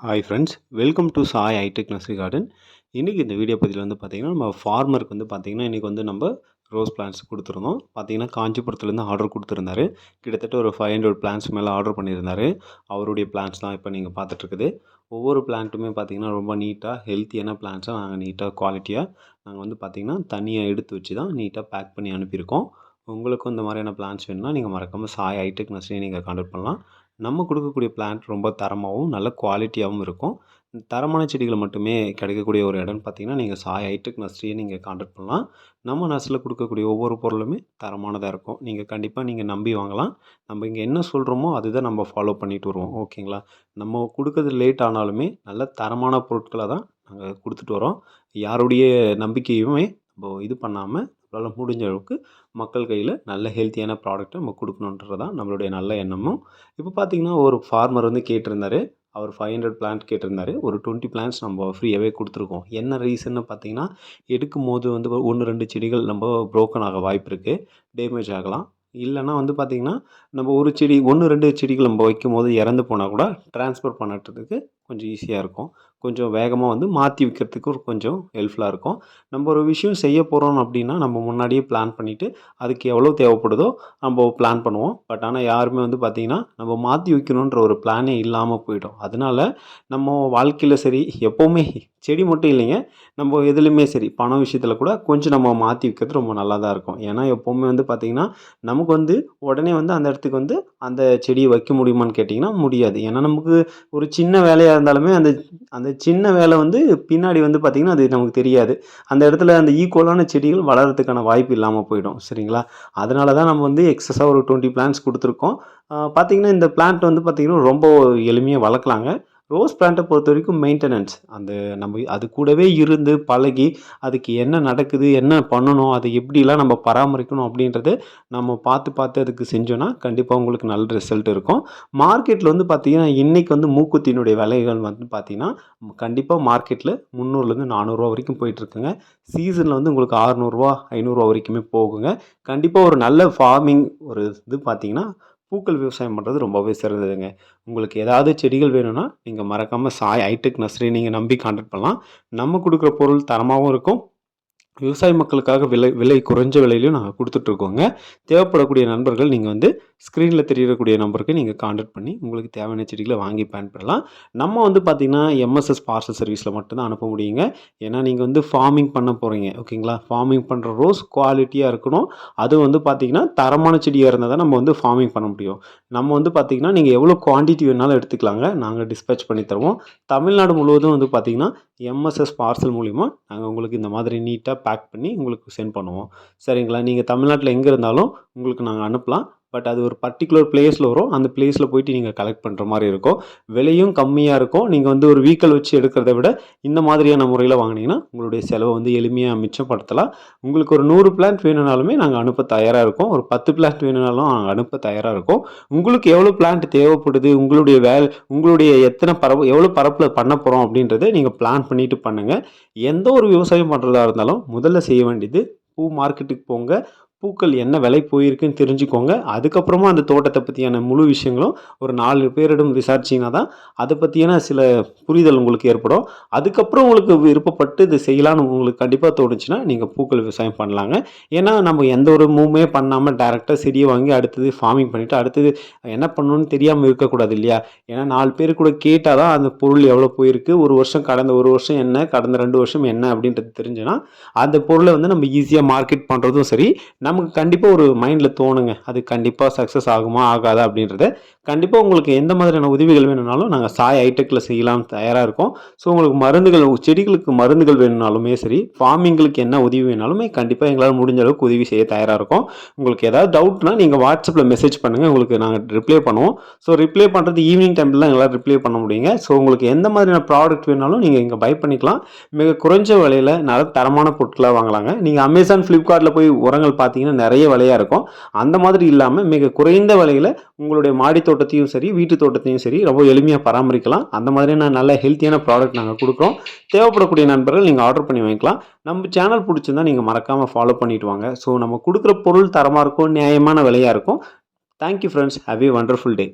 Hi friends, welcome to Sai hitech nursery garden. இன்றைக்கி இந்த video பதிவில் வந்து பார்த்திங்கன்னா, நம்ம ஃபார்மருக்கு வந்து பார்த்திங்கன்னா, இன்றைக்கி வந்து நம்ம ரோஸ் பிளான்ட்ஸ் கொடுத்துருந்தோம். பார்த்திங்கன்னா காஞ்சிபுரத்துலேருந்து ஆர்டர் கொடுத்துருந்தாரு. கிட்டத்தட்ட ஒரு 500 பிளான்ட்ஸ் மேலே ஆர்டர் பண்ணியிருந்தாரு. அவருடைய பிளான்ட்ஸ் தான் இப்போ நீங்கள் பார்த்துட்ருக்குது. ஒவ்வொரு பிளான்ட்டுமே பார்த்திங்கன்னா ரொம்ப நீட்டாக ஹெல்த்தியான பிளான்ட்ஸாக நாங்கள் நீட்டாக குவாலிட்டியாக நாங்கள் வந்து பார்த்திங்கன்னா தனியாக எடுத்து வச்சு தான் நீட்டாக பேக் பண்ணி அனுப்பியிருக்கோம். உங்களுக்கும் இந்த மாதிரியான பிளான்ட்ஸ் வேணும்னா நீங்கள் மறக்காமல் சாய் ஹைடெக் நர்சரியை நீங்கள் கான்டாக்ட் பண்ணலாம். நம்ம கொடுக்கக்கூடிய பிளான்ட் ரொம்ப தரமாகவும் நல்ல குவாலிட்டியாகவும் இருக்கும். தரமான செடிகள் மட்டுமே கிடைக்கக்கூடிய ஒரு இடம்னு பார்த்தீங்கன்னா, நீங்கள் சாய் ஹைடெக் நர்சரியை நீங்கள் கான்டாக்ட் பண்ணலாம். நம்ம நர்சரியில் கொடுக்கக்கூடிய ஒவ்வொரு பொருளுமே தரமானதாக இருக்கும். நீங்கள் கண்டிப்பாக நீங்கள் நம்பி வாங்கலாம். நம்ம இங்கே என்ன சொல்கிறோமோ அதுதான் நம்ம ஃபாலோ பண்ணிட்டு வருவோம். ஓகேங்களா? நம்ம கொடுக்கறது லேட் ஆனாலுமே நல்ல தரமான பொருட்களை தான் நாங்கள் கொடுத்துட்டு வரோம். யாருடைய நம்பிக்கையுமே நம்ம இது பண்ணாமல் நம்மளால் முடிஞ்ச அளவுக்கு மக்கள் கையில் நல்ல ஹெல்த்தியான ப்ராடக்ட்டை நம்ம கொடுக்கணுன்றது தான் நம்மளுடைய நல்ல எண்ணமும். இப்போ பார்த்தீங்கன்னா, ஒரு ஃபார்மர் வந்து கேட்டிருந்தாரு. அவர் 500 பிளான்ட் கேட்டிருந்தாரு. ஒரு 20 பிளான்ட்ஸ் நம்ம ஃப்ரீயாகவே கொடுத்துருக்கோம். என்ன ரீசன்னு பார்த்தீங்கன்னா, எடுக்கும்போது வந்து 1, 2 செடிகள் நம்ம ப்ரோக்கன் ஆக வாய்ப்பு இருக்குது. டேமேஜ் ஆகலாம். இல்லைன்னா வந்து பார்த்திங்கன்னா, நம்ம ஒரு செடி 1, 2 செடிகள் நம்ம வைக்கும்போது இறந்து போனால் கூட ட்ரான்ஸ்ஃபர் பண்ணுறதுக்கு கொஞ்சம் ஈஸியாக இருக்கும். கொஞ்சம் வேகமாக வந்து மாற்றி வைக்கிறதுக்கு ஒரு கொஞ்சம் ஹெல்ப்ஃபுல்லாக இருக்கும். நம்ம ஒரு விஷயம் செய்ய போகிறோம் அப்படின்னா, நம்ம முன்னாடியே பிளான் பண்ணிவிட்டு அதுக்கு எவ்வளோ தேவைப்படுதோ நம்ம பிளான் பண்ணுவோம். பட் ஆனால் யாருமே வந்து பார்த்திங்கன்னா, நம்ம மாற்றி வைக்கணுன்ற ஒரு பிளானே இல்லாமல் போயிடும். அதனால நம்ம வாழ்க்கையில் சரி, எப்போவுமே செடி மட்டும் இல்லைங்க, நம்ம எதுலேயுமே சரி, பணம் விஷயத்தில் கூட கொஞ்சம் நம்ம மாற்றி வைக்கிறது ரொம்ப நல்லா தான் இருக்கும். ஏன்னா எப்போவுமே வந்து பார்த்திங்கன்னா, நமக்கு வந்து உடனே வந்து அந்த இடத்துக்கு வந்து அந்த செடியை வைக்க முடியுமான்னு கேட்டிங்கன்னா முடியாது. ஏன்னா நமக்கு ஒரு சின்ன வேலையாக இருந்தாலுமே அந்த அந்த சின்ன வேலை வந்து பின்னாடி வந்து பார்த்திங்கன்னா, அது நமக்கு தெரியாது. அந்த இடத்துல அந்த ஈக்குவலான செடிகள் வளர்கிறதுக்கான வாய்ப்பு இல்லாமல் போயிடும். சரிங்களா? அதனால தான் நம்ம வந்து எக்ஸஸாக ஒரு 20 பிளான்ட்ஸ் கொடுத்துருக்கோம். பார்த்திங்கன்னா, இந்த பிளான்ட் வந்து பார்த்திங்கன்னா ரொம்ப எளிமையாக வளர்க்கலாங்க. ரோஸ் பிளான்ட்டை பொறுத்த வரைக்கும் மெயின்டெனன்ஸ் அந்த நம்ம அது கூடவே இருந்து பழகி அதுக்கு என்ன நடக்குது, என்ன பண்ணணும், அதை எப்படிலாம் நம்ம பராமரிக்கணும் அப்படின்றது நம்ம பார்த்து பார்த்து அதுக்கு செஞ்சோன்னா கண்டிப்பாக உங்களுக்கு நல்ல ரிசல்ட் இருக்கும். மார்க்கெட்டில் வந்து பார்த்திங்கன்னா, இன்றைக்கி வந்து மூக்குத்தியினுடைய விலைகள் வந்து பார்த்திங்கன்னா, கண்டிப்பாக மார்க்கெட்டில் 300லேருந்து 400 வரைக்கும் போயிட்டுருக்குங்க. சீசனில் வந்து உங்களுக்கு 600, 500 வரைக்குமே போகுங்க. கண்டிப்பாக ஒரு நல்ல ஃபார்மிங் ஒரு இது பார்த்திங்கன்னா, பூக்கள் விவசாயம் பண்ணுறது ரொம்பவே சிறந்ததுங்க. உங்களுக்கு ஏதாவது செடிகள் வேணும்னா, நீங்கள் மறக்காமல் சாய் ஹைடெக் நர்சரி நீங்கள் நம்பி கான்டாக்ட் பண்ணலாம். நம்ம கொடுக்குற பொருள் தரமாகவும் இருக்கும். விவசாய மக்களுக்காக விலை குறைஞ்ச விலையிலையும் நாங்கள் கொடுத்துட்ருக்கோங்க. தேவைப்படக்கூடிய நண்பர்கள் நீங்கள் வந்து ஸ்க்ரீனில் தெரியக்கூடிய நம்பருக்கு நீங்கள் கான்டாக்ட் பண்ணி உங்களுக்கு தேவையான செடிகளை வாங்கி பயன்பெறலாம். நம்ம வந்து பார்த்திங்கன்னா, எம்எஸ்எஸ் பார்சல் சர்வீஸில் மட்டும்தான் அனுப்ப முடியுங்க. ஏன்னா நீங்கள் வந்து ஃபார்மிங் பண்ண போகிறீங்க. ஓகேங்களா? ஃபார்மிங் பண்ணுற ரோஸ் குவாலிட்டியாக இருக்கணும். அதுவும் வந்து பார்த்திங்கன்னா, தரமான செடியாக இருந்தால் தான் நம்ம வந்து ஃபார்மிங் பண்ண முடியும். நம்ம வந்து பார்த்திங்கன்னா, நீங்கள் எவ்வளோ குவான்டிட்டி வேணாலும் எடுத்துக்கலாங்க. நாங்கள் டிஸ்பேச் பண்ணி தருவோம். தமிழ்நாடு முழுவதும் வந்து பார்த்திங்கன்னா, எம்எஸ்எஸ் பார்சல் மூலிமா நாங்கள் உங்களுக்கு இந்த மாதிரி நீட்டாக பேக் பண்ணி உங்களுக்கு சென்ட் பண்ணுவோம். சரிங்களா? நீங்கள் தமிழ்நாட்டில் எங்கே இருந்தாலும் உங்களுக்கு நாங்கள் அனுப்பலாம். பட் அது ஒரு பர்ட்டிகுலர் பிளேஸில் வரும். அந்த பிளேஸில் போயிட்டு நீங்கள் கலெக்ட் பண்ணுற மாதிரி இருக்கும். விலையும் கம்மியாக இருக்கும். நீங்கள் வந்து ஒரு வீக்கல் வச்சு எடுக்கிறத விட இந்த மாதிரியான முறையில் வாங்கினீங்கன்னா உங்களுடைய செலவை வந்து எளிமையாக மிச்சப்படுத்தலாம். உங்களுக்கு ஒரு 100 பிளான்ட் வேணும்னாலுமே நாங்கள் அனுப்ப தயாராக இருக்கோம். ஒரு 10 பிளான்ட் வேணும்னாலும் நாங்கள் அனுப்ப தயாராக இருக்கோம். உங்களுக்கு எவ்வளோ பிளான்ட் தேவைப்படுது, உங்களுடைய எத்தனை எவ்வளோ பரப்பில் பண்ண போகிறோம் அப்படின்றத நீங்கள் பிளான் பண்ணிட்டு பண்ணுங்கள். எந்த ஒரு விவசாயம் பண்ணுறதா இருந்தாலும் முதல்ல செய்ய வேண்டியது பூ மார்க்கெட்டுக்கு போங்க. பூக்கள் என்ன விலை போயிருக்குன்னு தெரிஞ்சுக்கோங்க. அதுக்கப்புறமா அந்த தோட்டத்தை பற்றியான முழு விஷயங்களும் ஒரு 4 பேரிடம் விசாரிச்சிங்கன்னா தான் அதை பற்றியான சில புரிதல் உங்களுக்கு ஏற்படும். அதுக்கப்புறம் உங்களுக்கு விருப்பப்பட்டு இது செய்யலான்னு உங்களுக்கு கண்டிப்பாக தோணுச்சுன்னா நீங்கள் பூக்கள் விவசாயம் பண்ணலாங்க. ஏன்னா நம்ம எந்த ஒரு மூவுமே பண்ணாமல் டைரெக்டாக செடியை வாங்கி அடுத்தது ஃபார்மிங் பண்ணிவிட்டு அடுத்தது என்ன பண்ணணும்னு தெரியாமல் இருக்கக்கூடாது இல்லையா? ஏன்னா 4 பேர் கூட கேட்டால் தான் அந்த பொருள் எவ்வளோ போயிருக்கு, கடந்த ஒரு வருஷம் என்ன, கடந்த 2 வருஷம் என்ன அப்படின்றது தெரிஞ்சுன்னா அந்த பொருளை வந்து நம்ம ஈஸியாக மார்க்கெட் பண்ணுறதும் சரி, நமக்கு கண்டிப்பாக ஒரு மைண்டில் தோணுங்க. அது கண்டிப்பாக சக்ஸஸ் ஆகுமா ஆகாதா அப்படின்றத. கண்டிப்பாக உங்களுக்கு எந்த மாதிரியான உதவிகள் வேணும்னாலும் நாங்கள் சாய் ஹைடெக்கில் செய்யலாம் தயாராக இருக்கோம். ஸோ உங்களுக்கு செடிகளுக்கு மருந்துகள் வேணும்னாலுமே சரி, ஃபார்மிங்களுக்கு என்ன உதவி வேணாலுமே கண்டிப்பாக எங்களால் முடிஞ்ச அளவுக்கு உதவி செய்ய தயாராக இருக்கோம். உங்களுக்கு ஏதாவது டவுட்னா நீங்கள் வாட்ஸ்அப்பில் மெசேஜ் பண்ணுங்கள். உங்களுக்கு நாங்கள் ரிப்ளை பண்ணுவோம். ஸோ ரிப்ளை பண்ணுறது ஈவினிங் டைமில் தான் எங்களால் ரிப்ளை பண்ண முடியுங்க. ஸோ உங்களுக்கு எந்த மாதிரியான ப்ராடக்ட் வேணாலும் நீங்கள் இங்கே பை பண்ணிக்கலாம். மிக குறைஞ்ச விலையில் நல்ல தரமான பொருட்களாக வாங்கலாங்க. நீங்கள் அமேசான், ஃப்ளிப்கார்ட்டில் போய் உரங்கள் பார்த்தீங்கன்னா நிறைய விலையாக இருக்கும். அந்த மாதிரி இல்லாமல் மிக குறைந்த விலையில் உங்களுடைய மாடி தோட்டத்தையும் சரி, வீட்டு தோட்டத்தையும் சரி ரொம்ப எளிமையாக பராமரிக்கலாம். அந்த மாதிரியான நல்ல ஹெல்த்தியான ப்ராடக்ட் நாங்கள் கொடுக்குறோம். தேவைப்படக்கூடிய நண்பர்கள் நீங்கள் ஆர்டர் பண்ணி வாங்கிக்கலாம். நம்ம சேனல் பிடிச்சிருந்தா நீங்கள் மறக்காமல் ஃபாலோ பண்ணிட்டு வாங்க. ஸோ நம்ம கொடுக்குற பொருள் தரமாக இருக்கும், நியாயமான விலையாக இருக்கும். Thank you friends. Have A wonderful day.